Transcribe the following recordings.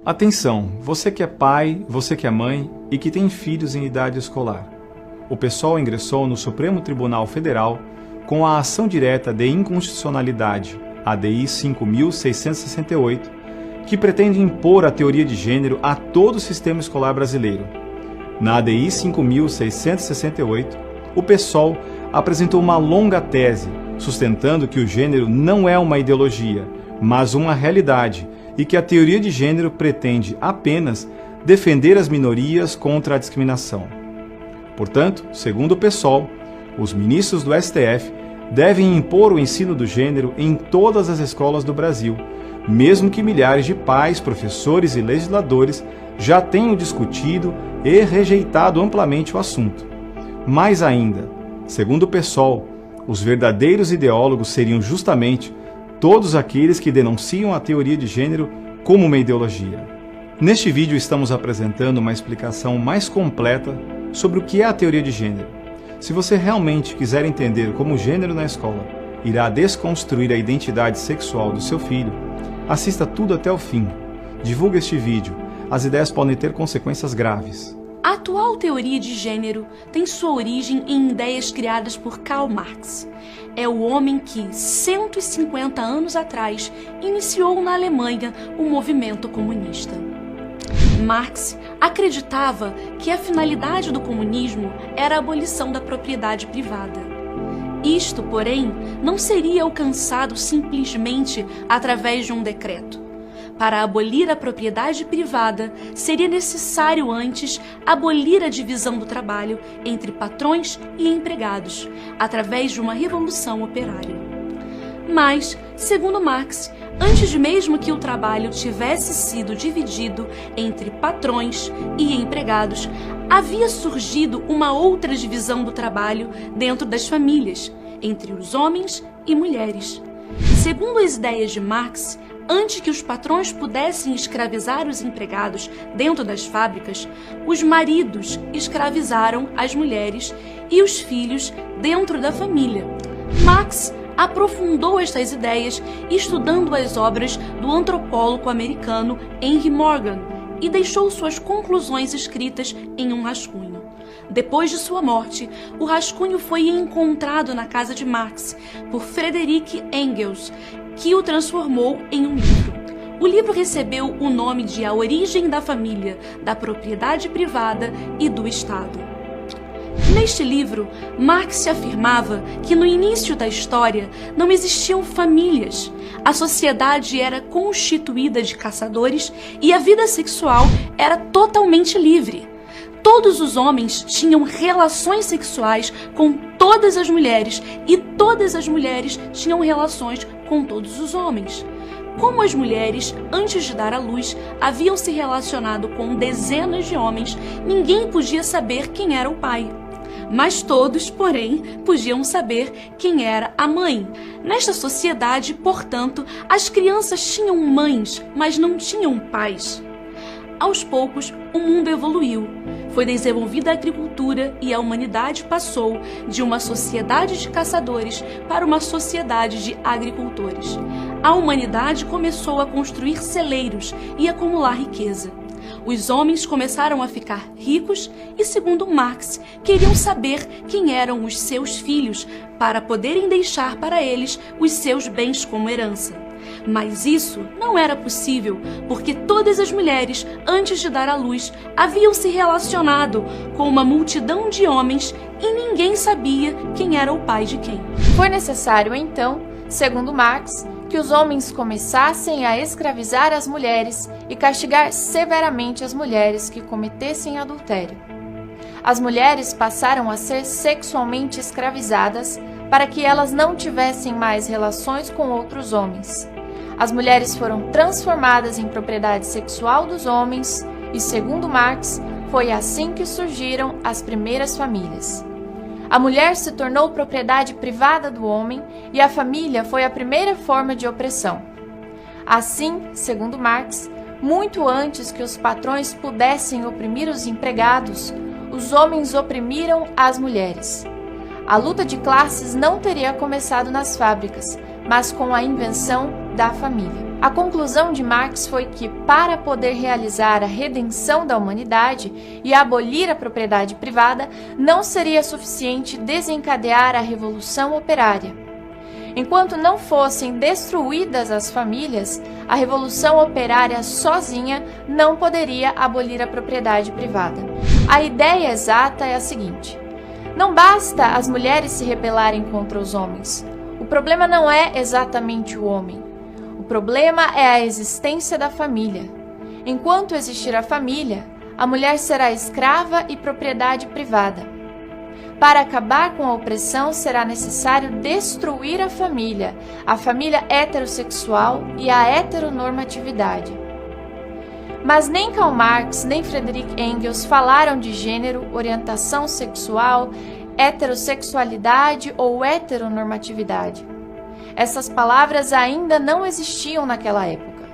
Atenção, você que é pai, você que é mãe e que tem filhos em idade escolar. O PSOL ingressou no Supremo Tribunal Federal com a ação direta de inconstitucionalidade, ADI 5.668, que pretende impor a teoria de gênero a todo o sistema escolar brasileiro. Na ADI 5.668, o PSOL apresentou uma longa tese, sustentando que o gênero não é uma ideologia, mas uma realidade, e que a teoria de gênero pretende apenas defender as minorias contra a discriminação. Portanto, segundo o PSOL, os ministros do STF devem impor o ensino do gênero em todas as escolas do Brasil, mesmo que milhares de pais, professores e legisladores já tenham discutido e rejeitado amplamente o assunto. Mais ainda, segundo o PSOL, os verdadeiros ideólogos seriam justamente todos aqueles que denunciam a teoria de gênero como uma ideologia. Neste vídeo estamos apresentando uma explicação mais completa sobre o que é a teoria de gênero. Se você realmente quiser entender como o gênero na escola irá desconstruir a identidade sexual do seu filho, assista tudo até o fim. Divulgue este vídeo, as ideias podem ter consequências graves. A atual teoria de gênero tem sua origem em ideias criadas por Karl Marx. É o homem que, 150 anos atrás, iniciou na Alemanha o movimento comunista. Marx acreditava que a finalidade do comunismo era a abolição da propriedade privada. Isto, porém, não seria alcançado simplesmente através de um decreto. Para abolir a propriedade privada, seria necessário antes abolir a divisão do trabalho entre patrões e empregados, através de uma revolução operária. Mas, segundo Marx, antes mesmo que o trabalho tivesse sido dividido entre patrões e empregados, havia surgido uma outra divisão do trabalho dentro das famílias, entre os homens e mulheres. Segundo as ideias de Marx, antes que os patrões pudessem escravizar os empregados dentro das fábricas, os maridos escravizaram as mulheres e os filhos dentro da família. Marx aprofundou estas ideias estudando as obras do antropólogo americano Henry Morgan e deixou suas conclusões escritas em um rascunho. Depois de sua morte, o rascunho foi encontrado na casa de Marx por Friedrich Engels, que o transformou em um livro. O livro recebeu o nome de A Origem da Família, da Propriedade Privada e do Estado. Neste livro, Marx afirmava que no início da história não existiam famílias. A sociedade era constituída de caçadores e a vida sexual era totalmente livre. Todos os homens tinham relações sexuais com todas as mulheres e todas as mulheres tinham relações com todos os homens. Como as mulheres, antes de dar à luz, haviam se relacionado com dezenas de homens, ninguém podia saber quem era o pai. Mas todos, porém, podiam saber quem era a mãe. Nesta sociedade, portanto, as crianças tinham mães, mas não tinham pais. Aos poucos, o mundo evoluiu. Foi desenvolvida a agricultura e a humanidade passou de uma sociedade de caçadores para uma sociedade de agricultores. A humanidade começou a construir celeiros e acumular riqueza. Os homens começaram a ficar ricos e, segundo Marx, queriam saber quem eram os seus filhos para poderem deixar para eles os seus bens como herança. Mas isso não era possível, porque todas as mulheres, antes de dar à luz, haviam se relacionado com uma multidão de homens e ninguém sabia quem era o pai de quem. Foi necessário, então, segundo Marx, que os homens começassem a escravizar as mulheres e castigar severamente as mulheres que cometessem adultério. As mulheres passaram a ser sexualmente escravizadas para que elas não tivessem mais relações com outros homens. As mulheres foram transformadas em propriedade sexual dos homens e, segundo Marx, foi assim que surgiram as primeiras famílias. A mulher se tornou propriedade privada do homem e a família foi a primeira forma de opressão. Assim, segundo Marx, muito antes que os patrões pudessem oprimir os empregados, os homens oprimiram as mulheres. A luta de classes não teria começado nas fábricas, mas com a invenção da família. A conclusão de Marx foi que, para poder realizar a redenção da humanidade e abolir a propriedade privada, não seria suficiente desencadear a Revolução Operária. Enquanto não fossem destruídas as famílias, a Revolução Operária sozinha não poderia abolir a propriedade privada. A ideia exata é a seguinte: não basta as mulheres se rebelarem contra os homens. O problema não é exatamente o homem. O problema é a existência da família. Enquanto existir a família, a mulher será escrava e propriedade privada. Para acabar com a opressão, será necessário destruir a família heterossexual e a heteronormatividade. Mas nem Karl Marx nem Friedrich Engels falaram de gênero, orientação sexual, heterossexualidade ou heteronormatividade. Essas palavras ainda não existiam naquela época.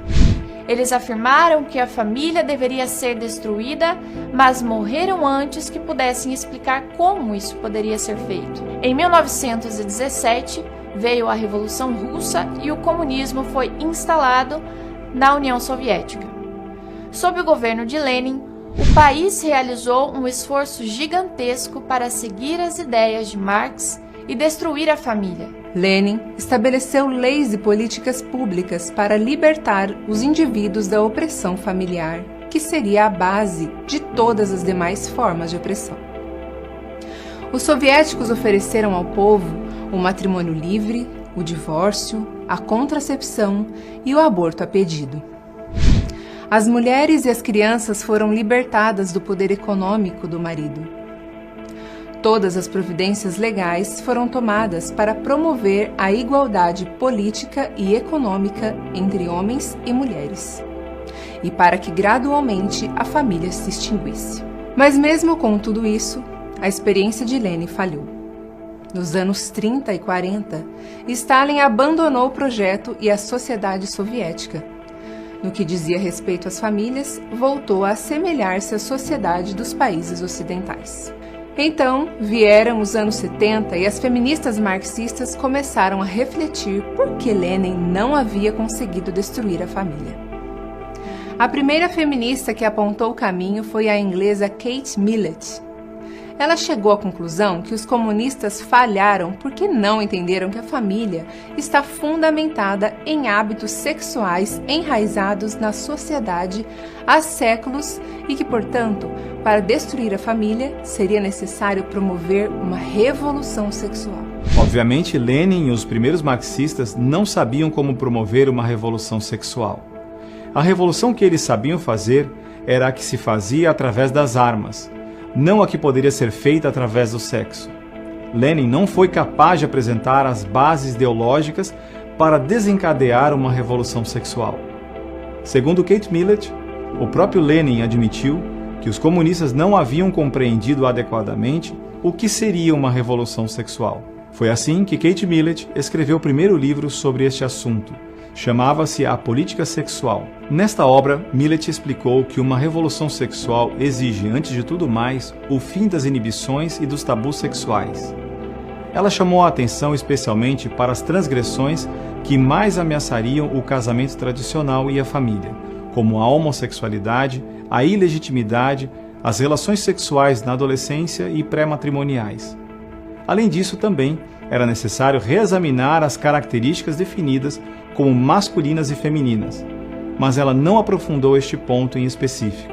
Eles afirmaram que a família deveria ser destruída, mas morreram antes que pudessem explicar como isso poderia ser feito. Em 1917, veio a Revolução Russa e o comunismo foi instalado na União Soviética. Sob o governo de Lenin, o país realizou um esforço gigantesco para seguir as ideias de Marx e destruir a família. Lenin estabeleceu leis e políticas públicas para libertar os indivíduos da opressão familiar, que seria a base de todas as demais formas de opressão. Os soviéticos ofereceram ao povo o matrimônio livre, o divórcio, a contracepção e o aborto a pedido. As mulheres e as crianças foram libertadas do poder econômico do marido. Todas as providências legais foram tomadas para promover a igualdade política e econômica entre homens e mulheres, e para que gradualmente a família se extinguisse. Mas mesmo com tudo isso, a experiência de Lenin falhou. Nos anos 30 e 40, Stalin abandonou o projeto e a sociedade soviética. No que dizia respeito às famílias, voltou a assemelhar-se à sociedade dos países ocidentais. Então, vieram os anos 70 e as feministas marxistas começaram a refletir por que Lenin não havia conseguido destruir a família. A primeira feminista que apontou o caminho foi a inglesa Kate Millett. Ela chegou à conclusão que os comunistas falharam porque não entenderam que a família está fundamentada em hábitos sexuais enraizados na sociedade há séculos e que, portanto, para destruir a família, seria necessário promover uma revolução sexual. Obviamente, Lenin e os primeiros marxistas não sabiam como promover uma revolução sexual. A revolução que eles sabiam fazer era a que se fazia através das armas, não a que poderia ser feita através do sexo. Lenin não foi capaz de apresentar as bases ideológicas para desencadear uma revolução sexual. Segundo Kate Millett, o próprio Lenin admitiu que os comunistas não haviam compreendido adequadamente o que seria uma revolução sexual. Foi assim que Kate Millett escreveu o primeiro livro sobre este assunto. Chamava-se A Política Sexual. Nesta obra, Millett explicou que uma revolução sexual exige, antes de tudo mais, o fim das inibições e dos tabus sexuais. Ela chamou a atenção especialmente para as transgressões que mais ameaçariam o casamento tradicional e a família, como a homossexualidade, a ilegitimidade, as relações sexuais na adolescência e pré-matrimoniais. Além disso, também era necessário reexaminar as características definidas como masculinas e femininas, mas ela não aprofundou este ponto em específico.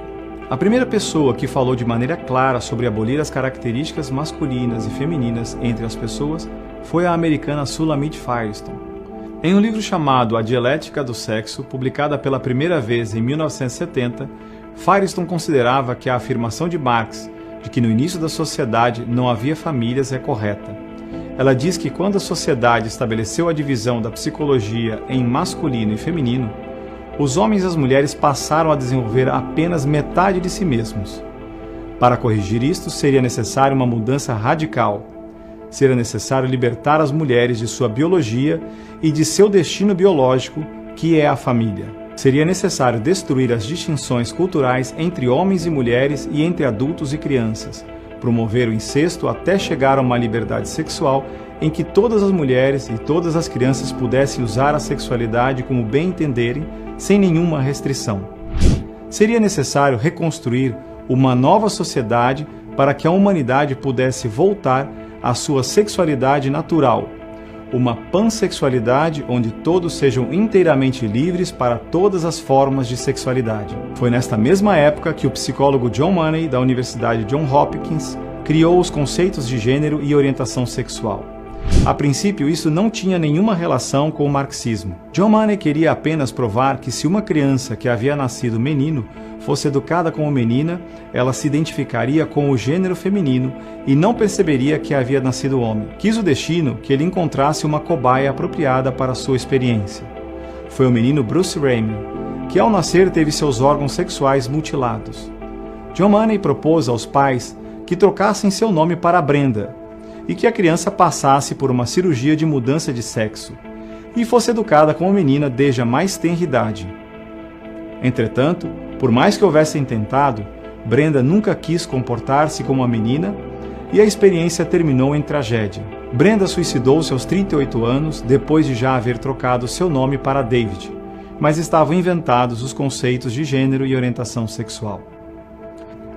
A primeira pessoa que falou de maneira clara sobre abolir as características masculinas e femininas entre as pessoas foi a americana Sulamit Firestone. Em um livro chamado A Dialética do Sexo, publicada pela primeira vez em 1970, Firestone considerava que a afirmação de Marx de que no início da sociedade não havia famílias é correta. Ela diz que quando a sociedade estabeleceu a divisão da psicologia em masculino e feminino, os homens e as mulheres passaram a desenvolver apenas metade de si mesmos. Para corrigir isto, seria necessária uma mudança radical. Seria necessário libertar as mulheres de sua biologia e de seu destino biológico, que é a família. Seria necessário destruir as distinções culturais entre homens e mulheres e entre adultos e crianças, promover o incesto até chegar a uma liberdade sexual em que todas as mulheres e todas as crianças pudessem usar a sexualidade como bem entenderem, sem nenhuma restrição. Seria necessário reconstruir uma nova sociedade para que a humanidade pudesse voltar à sua sexualidade natural, uma pansexualidade onde todos sejam inteiramente livres para todas as formas de sexualidade. Foi nesta mesma época que o psicólogo John Money, da Universidade Johns Hopkins, criou os conceitos de gênero e orientação sexual. A princípio, isso não tinha nenhuma relação com o marxismo. John Money queria apenas provar que se uma criança que havia nascido menino fosse educada como menina, ela se identificaria com o gênero feminino e não perceberia que havia nascido homem. Quis o destino que ele encontrasse uma cobaia apropriada para sua experiência. Foi o menino Bruce Raymond, que ao nascer teve seus órgãos sexuais mutilados. John Money propôs aos pais que trocassem seu nome para Brenda, e que a criança passasse por uma cirurgia de mudança de sexo e fosse educada como menina desde a mais tenra idade. Entretanto, por mais que houvessem tentado, Brenda nunca quis comportar-se como uma menina e a experiência terminou em tragédia. Brenda suicidou-se aos 38 anos depois de já haver trocado seu nome para David, mas estavam inventados os conceitos de gênero e orientação sexual.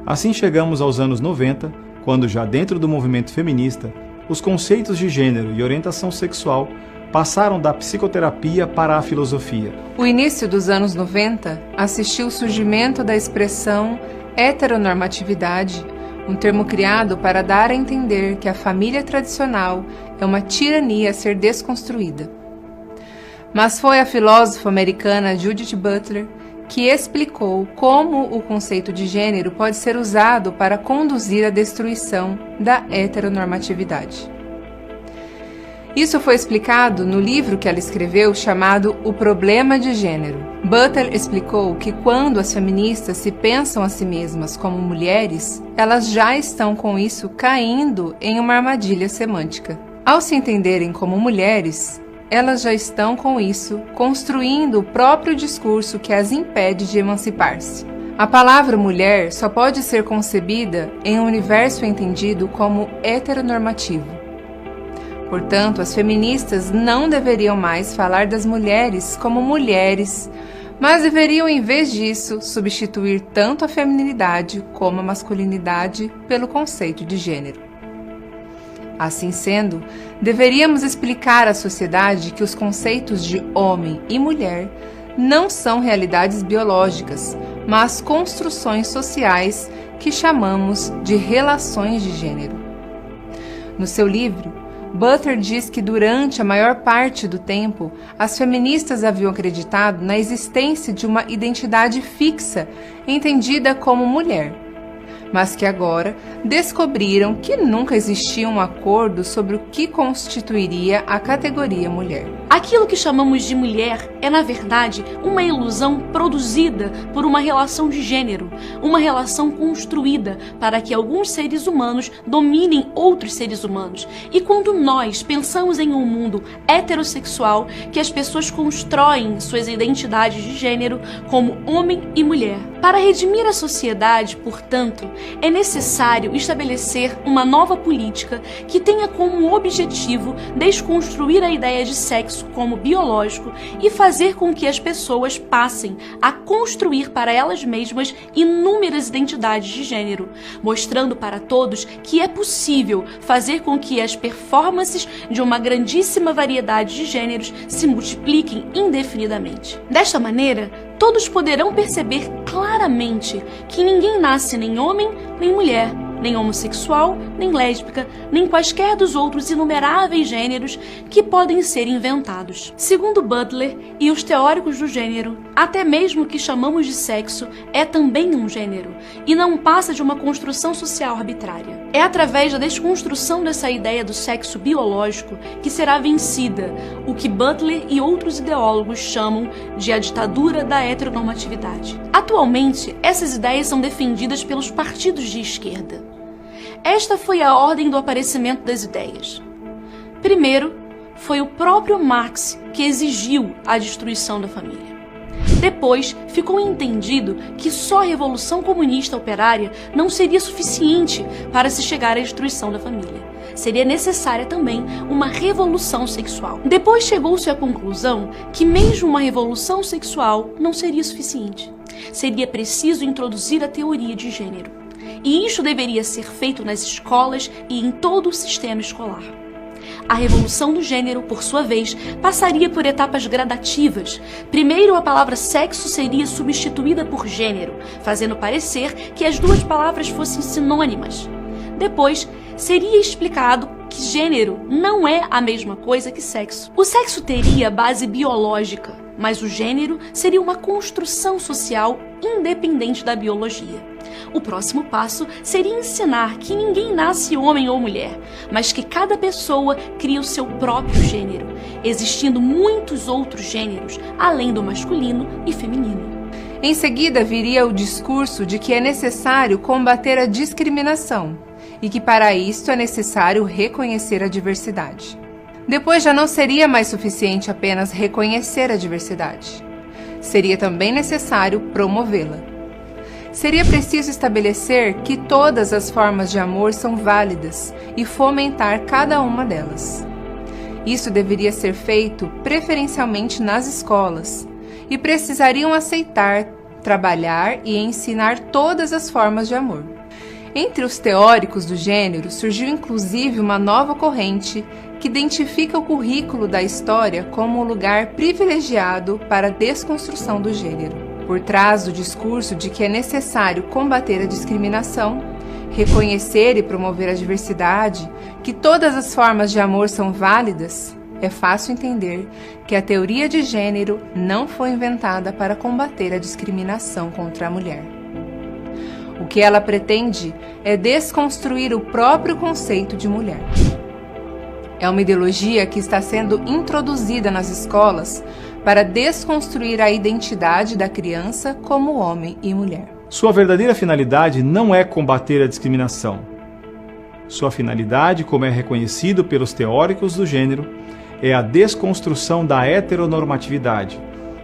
Assim chegamos aos anos 90, quando já dentro do movimento feminista, os conceitos de gênero e orientação sexual passaram da psicoterapia para a filosofia. O início dos anos 90 assistiu o surgimento da expressão heteronormatividade, um termo criado para dar a entender que a família tradicional é uma tirania a ser desconstruída. Mas foi a filósofa americana Judith Butler que explicou como o conceito de gênero pode ser usado para conduzir à destruição da heteronormatividade. Isso foi explicado no livro que ela escreveu chamado O Problema de Gênero. Butler explicou que quando as feministas se pensam a si mesmas como mulheres, elas já estão com isso caindo em uma armadilha semântica. Ao se entenderem como mulheres, elas já estão com isso construindo o próprio discurso que as impede de emancipar-se. A palavra mulher só pode ser concebida em um universo entendido como heteronormativo. Portanto, as feministas não deveriam mais falar das mulheres como mulheres, mas deveriam, em vez disso, substituir tanto a feminilidade como a masculinidade pelo conceito de gênero. Assim sendo, deveríamos explicar à sociedade que os conceitos de homem e mulher não são realidades biológicas, mas construções sociais que chamamos de relações de gênero. No seu livro, Butler diz que durante a maior parte do tempo, as feministas haviam acreditado na existência de uma identidade fixa, entendida como mulher, mas que agora descobriram que nunca existia um acordo sobre o que constituiria a categoria mulher. Aquilo que chamamos de mulher é, na verdade, uma ilusão produzida por uma relação de gênero, uma relação construída para que alguns seres humanos dominem outros seres humanos. E quando nós pensamos em um mundo heterossexual, que as pessoas constroem suas identidades de gênero como homem e mulher. Para redimir a sociedade, portanto, é necessário estabelecer uma nova política que tenha como objetivo desconstruir a ideia de sexo como biológico e fazer com que as pessoas passem a construir para elas mesmas inúmeras identidades de gênero, mostrando para todos que é possível fazer com que as performances de uma grandíssima variedade de gêneros se multipliquem indefinidamente. Desta maneira, todos poderão perceber claramente que ninguém nasce nem homem nem mulher, nem homossexual, nem lésbica, nem quaisquer dos outros inumeráveis gêneros que podem ser inventados. Segundo Butler e os teóricos do gênero, até mesmo o que chamamos de sexo é também um gênero, e não passa de uma construção social arbitrária. É através da desconstrução dessa ideia do sexo biológico que será vencida o que Butler e outros ideólogos chamam de a ditadura da heteronormatividade. Atualmente, essas ideias são defendidas pelos partidos de esquerda. Esta foi a ordem do aparecimento das ideias. Primeiro, foi o próprio Marx que exigiu a destruição da família. Depois, ficou entendido que só a Revolução Comunista Operária não seria suficiente para se chegar à destruição da família. seria necessária também uma revolução sexual. Depois chegou-se à conclusão que mesmo uma revolução sexual não seria suficiente. Seria preciso introduzir a teoria de gênero. E isso deveria ser feito nas escolas e em todo o sistema escolar. A revolução do gênero, por sua vez, passaria por etapas gradativas. Primeiro, a palavra sexo seria substituída por gênero, fazendo parecer que as duas palavras fossem sinônimas. Depois, seria explicado que gênero não é a mesma coisa que sexo. O sexo teria base biológica, mas o gênero seria uma construção social independente da biologia. O próximo passo seria ensinar que ninguém nasce homem ou mulher, mas que cada pessoa cria o seu próprio gênero, existindo muitos outros gêneros, além do masculino e feminino. Em seguida, viria o discurso de que é necessário combater a discriminação e que para isso é necessário reconhecer a diversidade. Depois já não seria mais suficiente apenas reconhecer a diversidade. Seria também necessário promovê-la. Seria preciso estabelecer que todas as formas de amor são válidas e fomentar cada uma delas. Isso deveria ser feito preferencialmente nas escolas e precisariam aceitar, trabalhar e ensinar todas as formas de amor. Entre os teóricos do gênero surgiu inclusive uma nova corrente que identifica o currículo da história como um lugar privilegiado para a desconstrução do gênero. Por trás do discurso de que é necessário combater a discriminação, reconhecer e promover a diversidade, que todas as formas de amor são válidas, é fácil entender que a teoria de gênero não foi inventada para combater a discriminação contra a mulher. O que ela pretende é desconstruir o próprio conceito de mulher. É uma ideologia que está sendo introduzida nas escolas para desconstruir a identidade da criança como homem e mulher. Sua verdadeira finalidade não é combater a discriminação. Sua finalidade, como é reconhecido pelos teóricos do gênero, é a desconstrução da heteronormatividade,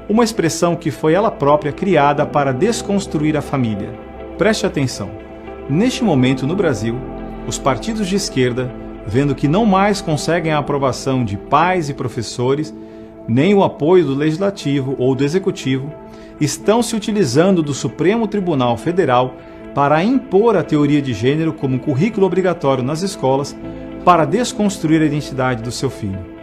uma expressão que foi ela própria criada para desconstruir a família. Preste atenção. Neste momento, no Brasil, os partidos de esquerda, vendo que não mais conseguem a aprovação de pais e professores, nem o apoio do Legislativo ou do Executivo, estão se utilizando do Supremo Tribunal Federal para impor a teoria de gênero como currículo obrigatório nas escolas para desconstruir a identidade do seu filho.